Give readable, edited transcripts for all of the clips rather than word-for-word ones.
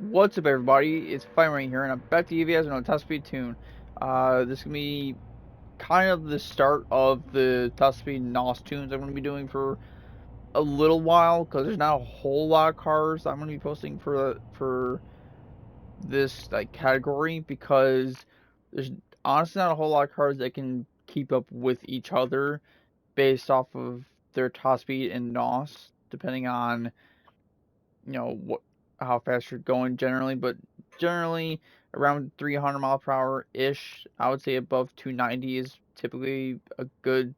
What's up, everybody? It's Fire here, and I'm back to give you guys on a top speed tune. This is gonna be kind of the start of the top speed NOS tunes I'm gonna be doing for a little while, because there's not a whole lot of cars I'm gonna be posting for this like category, because there's honestly not a whole lot of cars that can keep up with each other based off of their top speed and NOS, depending on what how fast you're going generally, but generally around 300 mile per hour ish. I would say above 290 is typically a good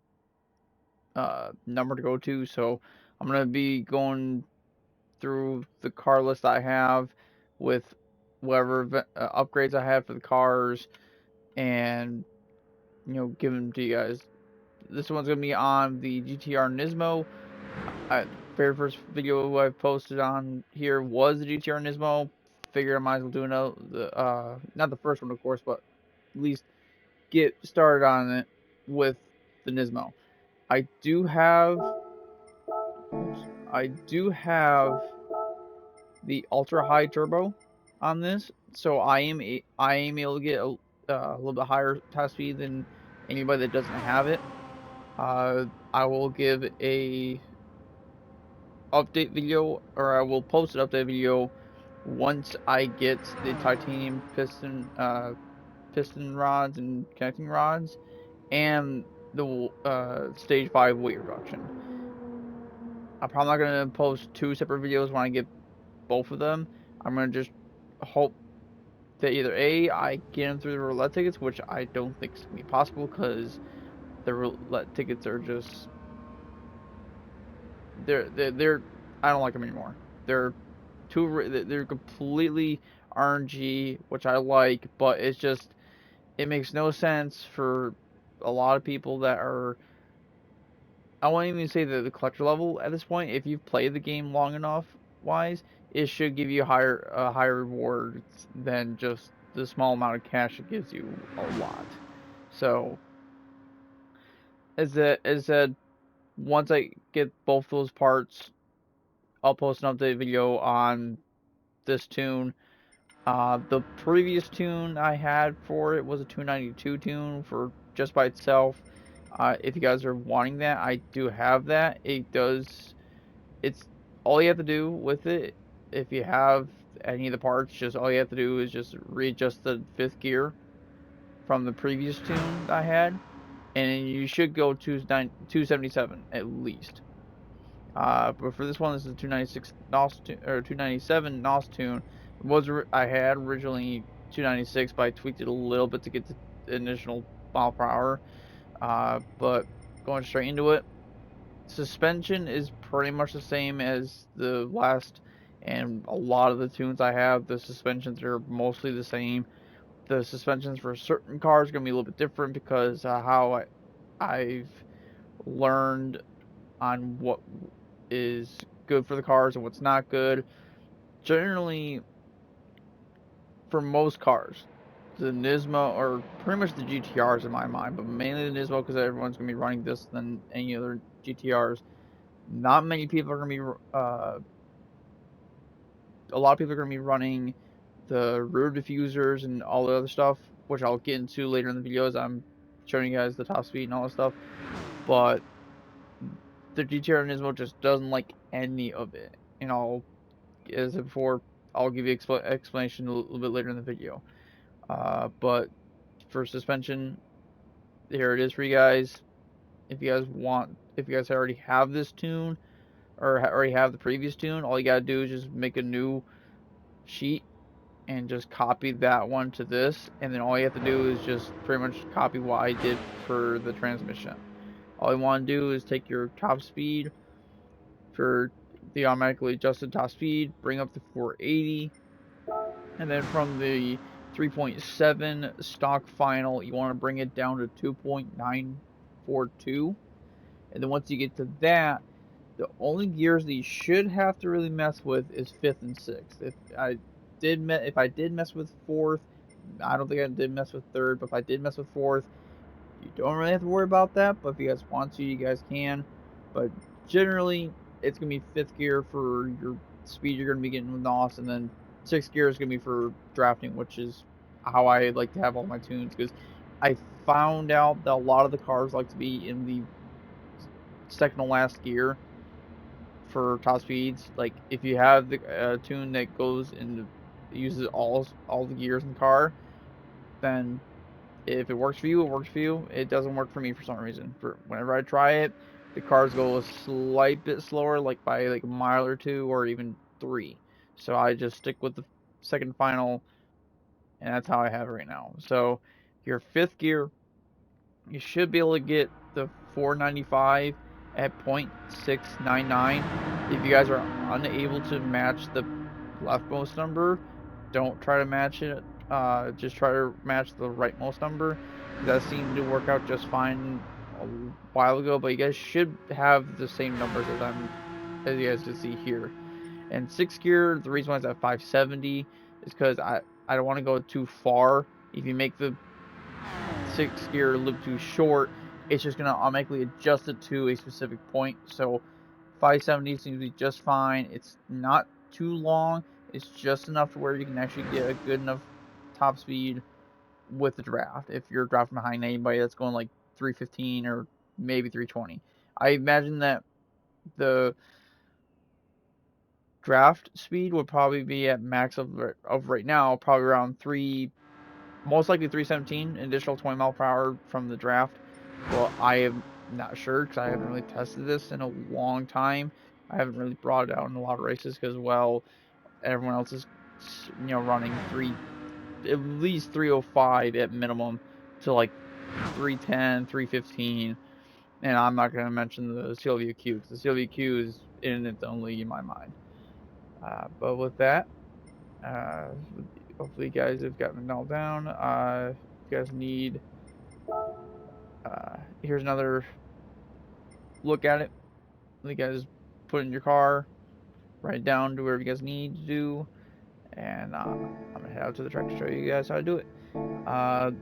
number to go to. So I'm gonna be going through the car list I have with whatever upgrades I have for the cars, and give them to you guys. This one's gonna be on the GTR Nismo. Very first video I posted on here was the GTR Nismo. Figured I might as well do not the first one, of course, but at least get started on it with the Nismo. I do have, I do have the ultra high turbo on this, so I am able to get a little bit higher top speed than anybody that doesn't have it. I will give a update video, or I will post an update video once I get the titanium piston rods and connecting rods and the stage 5 weight reduction. I'm probably not gonna post two separate videos when I get both of them. I'm gonna just hope that either A, I get them through the roulette tickets, which I don't think is gonna be possible because the roulette tickets are just they're I don't like them anymore. They're they're completely RNG, which I like, but it makes no sense for a lot of people that are, I won't even say the collector level at this point. If you've played the game long enough, wise, it should give you higher rewards than just the small amount of cash it gives you a lot. So as that once I get both those parts, I'll post an update video on this tune. The previous tune I had for it was a 292 tune for just by itself. If you guys are wanting that, I do have that. It's all you have to do with it. If you have any of the parts, just all you have to do is just readjust the fifth gear from the previous tune I had, and you should go to 277 at least. But for this one, this is a 296 NOS or 297 NOS tune. I had originally 296, but I tweaked it a little bit to get the initial mile per hour. But going straight into it, suspension is pretty much the same as the last, and a lot of the tunes I have, the suspensions are mostly the same. The suspensions for certain cars are gonna be a little bit different because how I've learned on what is good for the cars and what's not good. Generally, for most cars, the Nismo, or pretty much the GTRs in my mind, but mainly the Nismo because everyone's going to be running this than any other GTRs. Not many people are going to be, a lot of people are going to be running the rear diffusers and all the other stuff, which I'll get into later in the videos. I'm showing you guys the top speed and all that stuff, but the GTR Nismo just doesn't like any of it. As before, I'll give you explanation a little bit later in the video. But for suspension, here it is for you guys. If you guys already have this tune or already have the previous tune, all you gotta do is just make a new sheet and just copy that one to this, and then all you have to do is just pretty much copy what I did for the transmission. All you want to do is take your top speed for the automatically adjusted top speed, bring up to 480, and then from the 3.7 stock final, you want to bring it down to 2.942. And then once you get to that, the only gears that you should have to really mess with is fifth and sixth. If I did mess with fourth, I don't think I did mess with third, but if I did mess with fourth, you don't really have to worry about that. But if you guys want to, you guys can. But generally, it's gonna be fifth gear for your speed you're gonna be getting with NOS, and then 6th gear is going to be for drafting, which is how I like to have all my tunes, because I found out that a lot of the cars like to be in the second to last gear for top speeds. Like if you have the tune that goes into uses all the gears in the car, then if it works for you, it works for you. It doesn't work for me for some reason. For whenever I try it, the cars go a slight bit slower, like by like a mile or two, or even 3. So I just stick with the second final, and that's how I have it right now. So your 5th gear, you should be able to get the 495 at 0.699. If you guys are unable to match the leftmost number, don't try to match it. Just try to match the rightmost number. That seemed to work out just fine a while ago, but you guys should have the same numbers as you guys can see here. And 6th gear, the reason why it's at 570 is because I don't want to go too far. If you make the 6th gear loop too short, it's just gonna automatically adjust it to a specific point. So 570 seems to be just fine. It's not too long. It's just enough to where you can actually get a good enough top speed with the draft. If you're drafting behind anybody that's going like 315 or maybe 320, I imagine that the draft speed would probably be at max of right now, probably around most likely 317, additional 20 mile per hour from the draft. Well, I am not sure because I haven't really tested this in a long time. I haven't really brought it out in a lot of races because, well, everyone else is, running at least 305 at minimum to like 310, 315. And I'm not going to mention the CLVQ because the CLVQ is in its own league in my mind. But with that, uh, hopefully you guys have gotten it all down. If you guys need, here's another look at it. You guys put it in your car, write it down, do whatever you guys need to do, and I'm gonna head out to the track to show you guys how to do it. How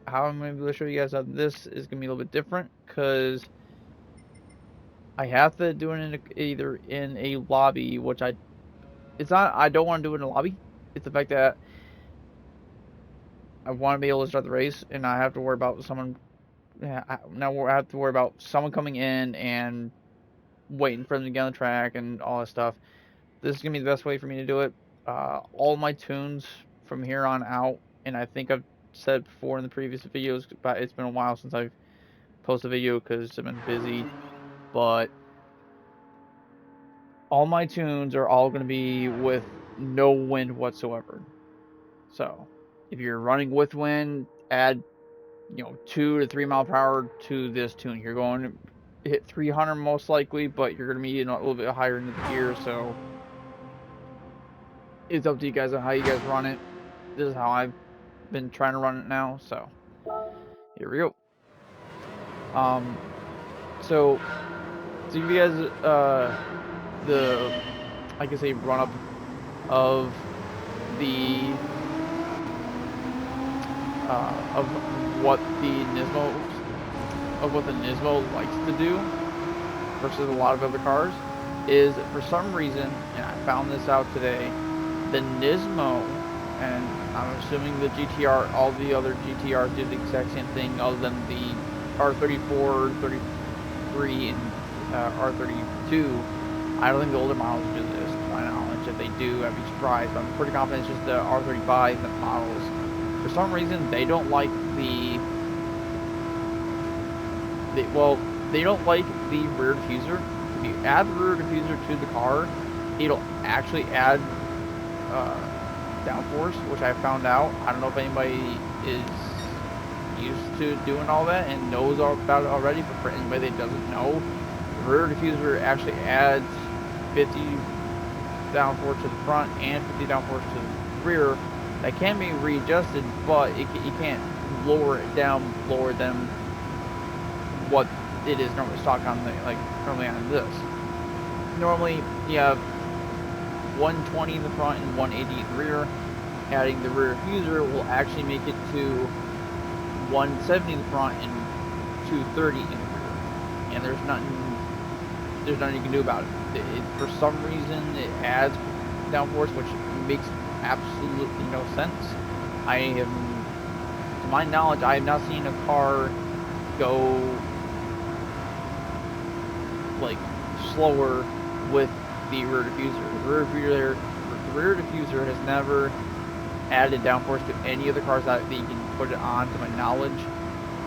I'm gonna be able to show you guys how this is gonna be a little bit different because I have to do it either in a lobby, which I don't want to do it in a lobby. It's the fact that I want to be able to start the race, and I have to worry about someone. Now I have to worry about someone coming in and waiting for them to get on the track and all that stuff. This is gonna be the best way for me to do it. All my tunes from here on out, and I think I've said before in the previous videos, but it's been a while since I've posted a video because I've been busy. But all my tunes are all gonna be with no wind whatsoever. So if you're running with wind, add 2 to 3 mile per hour to this tune. You're going to hit 300 most likely, but you're going to be a little bit higher into the gear, so it's up to you guys on how you guys run it. This is how I've been trying to run it now, so here we go. So to give you guys I can say run up of the of what the Nismo likes to do versus a lot of other cars is, for some reason, and I found this out today, the Nismo, and I'm assuming the GTR, all the other GTRs do the exact same thing other than the R34, 33, and R32. I don't think the older models do this, to my knowledge. If they do, I'd be surprised, but I'm pretty confident it's just the R35 the models. For some reason, they don't like they don't like the rear diffuser. If you add the rear diffuser to the car, it'll actually add downforce, which I found out. I don't know if anybody is used to doing all that and knows all about it already, but for anybody that doesn't know, the rear diffuser actually adds 50 downforce to the front and 50 downforce to the rear. That can be readjusted, but you can't lower it down lower than what it is normally stock on normally on this. Normally you have 120 in the front and 180 in the rear. Adding the rear diffuser will actually make it to 170 in the front and 230 in the rear. And there's nothing you can do about it. For some reason it adds downforce, which makes absolutely no sense. To my knowledge, I have not seen a car go like slower with the rear diffuser. The rear diffuser has never added downforce to any of the cars that you can put it on, to my knowledge.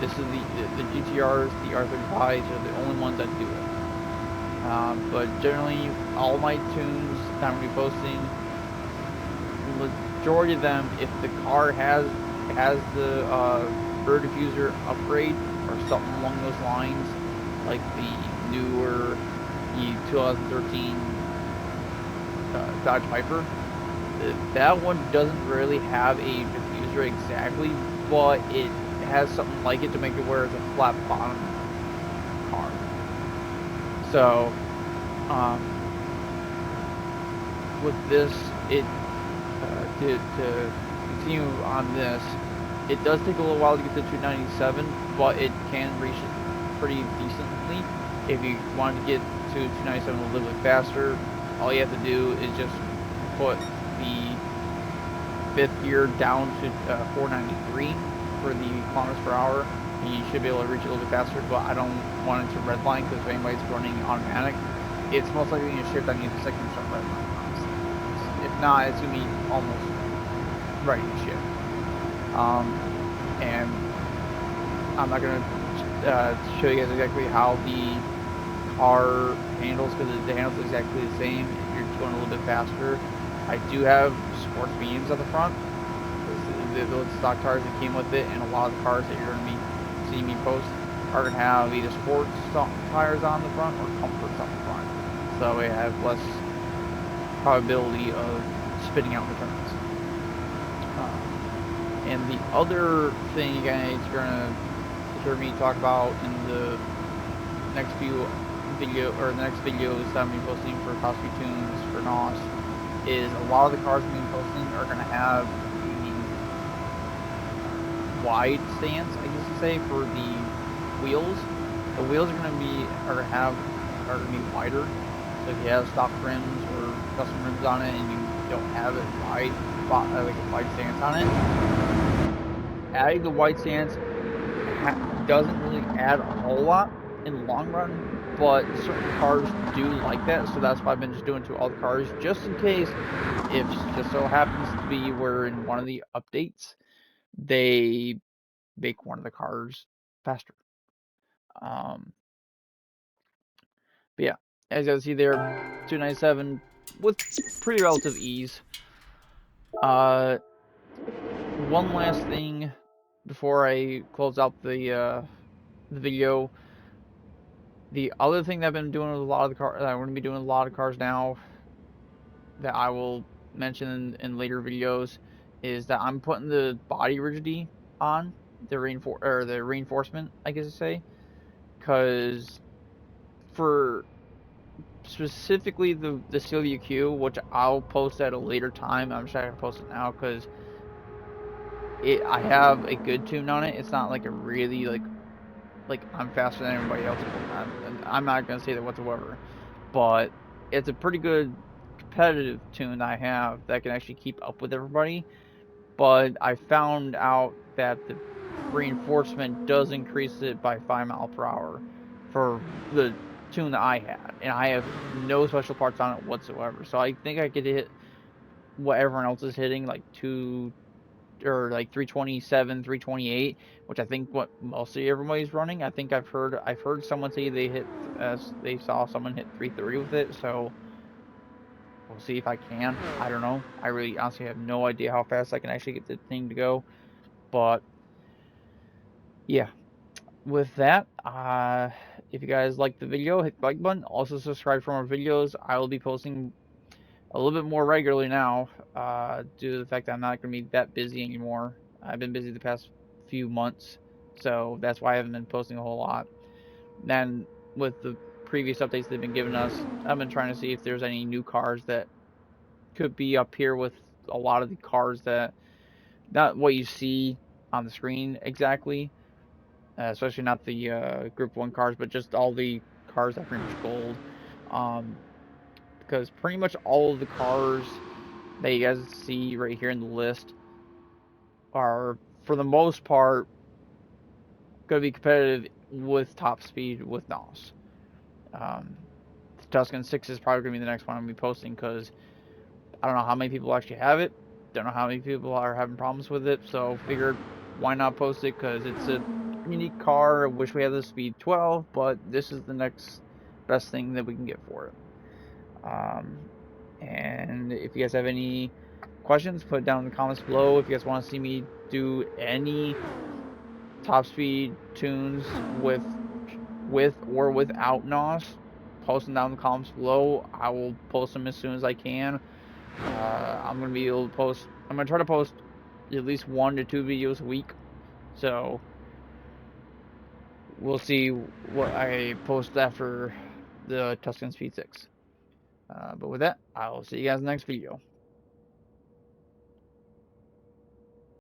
This is the GTRs, the R35s are the only ones that do it. But generally, all my tunes that I'm going to be posting, majority of them, if the car has the rear diffuser upgrade or something along those lines, like the newer the 2013 Dodge Viper, that one doesn't really have a diffuser exactly, but it has something like it to make it where it's a flat bottom car. So, with this, to continue on this, it does take a little while to get to 297, but it can reach it pretty decently. If you want to get to 297 a little bit faster, all you have to do is just put the fifth gear down to 493 for the kilometers per hour, and you should be able to reach it a little bit faster. But I don't want it to redline, because if anybody's running automatic, it's most likely going to shift on you the second you start redlining. If not, it's going to be almost ready to shift. And I'm not going to show you guys exactly how the car handles, because the handles exactly the same if you're just going a little bit faster. I do have sports mediums at the front, those stock tires that came with it, and a lot of the cars that you're going to be seeing me post are going to have either sports tires on the front or comforts on the front, so we have less probability of spinning out the turns. And the other thing you guys are going to hear me talk about in the next few videos that I'm going to be posting for Cosby Tunes for NOS is a lot of the cars I'm going to be posting are going to have the wide stance, I guess you say, for the wheels. The wheels are going to be wider. So if you have stock rims or custom rims on it and you don't have a wide stance on it, adding the wide stance doesn't really add a whole lot in the long run, but certain cars do like that, so that's why I've been just doing to all the cars, just in case, if just so happens to be where in one of the updates they make one of the cars faster. But yeah, as you can see there, 297 with pretty relative ease. One last thing before I close out the video. The other thing that I've been doing with a lot of the cars, that I'm going to be doing a lot of cars now, that I will mention in later videos, is that I'm putting the body rigidity on, the reinforcement, I guess to say, because for specifically the CLUQ, which I'll post at a later time, I'm just not going to post it now because I have a good tune on it. It's not like a really like I'm faster than everybody else. I'm not going to say that whatsoever, but it's a pretty good competitive tune that I have that can actually keep up with everybody. But I found out that the reinforcement does increase it by 5 miles per hour for the tune that I had, and I have no special parts on it whatsoever. So I think I could hit what everyone else is hitting, like 327, 328, which I think what mostly everybody's running. I think I've heard someone say they saw someone hit 330 with it. So we'll see if I can. I don't know. I really honestly have no idea how fast I can actually get the thing to go. But yeah, with that, if you guys like the video, hit the like button. Also subscribe for more videos. I will be posting a little bit more regularly now, due to the fact that I'm not going to be that busy anymore. I've been busy the past few months, so that's why I haven't been posting a whole lot. Then with the previous updates they've been giving us, I've been trying to see if there's any new cars that could be up here with a lot of the cars that, not what you see on the screen exactly, especially not the Group 1 cars, but just all the cars that are pretty much gold. Because pretty much all of the cars that you guys see right here in the list are, for the most part, going to be competitive with top speed with NOS. The Tuscan 6 is probably going to be the next one I'm going to be posting, because I don't know how many people actually have it. Don't know how many people are having problems with it. So figured, why not post it, because it's a unique car. I wish we had the speed 12, but this is the next best thing that we can get for it. And if you guys have any questions, put it down in the comments below. If you guys want to see me do any top speed tunes with or without NOS, post them down in the comments below. I will post them as soon as I can. I'm gonna be able to post. I'm gonna try to post at least 1 to 2 videos a week. So we'll see what I post after the Tuscan Speed 6. But with that, I'll see you guys in the next video.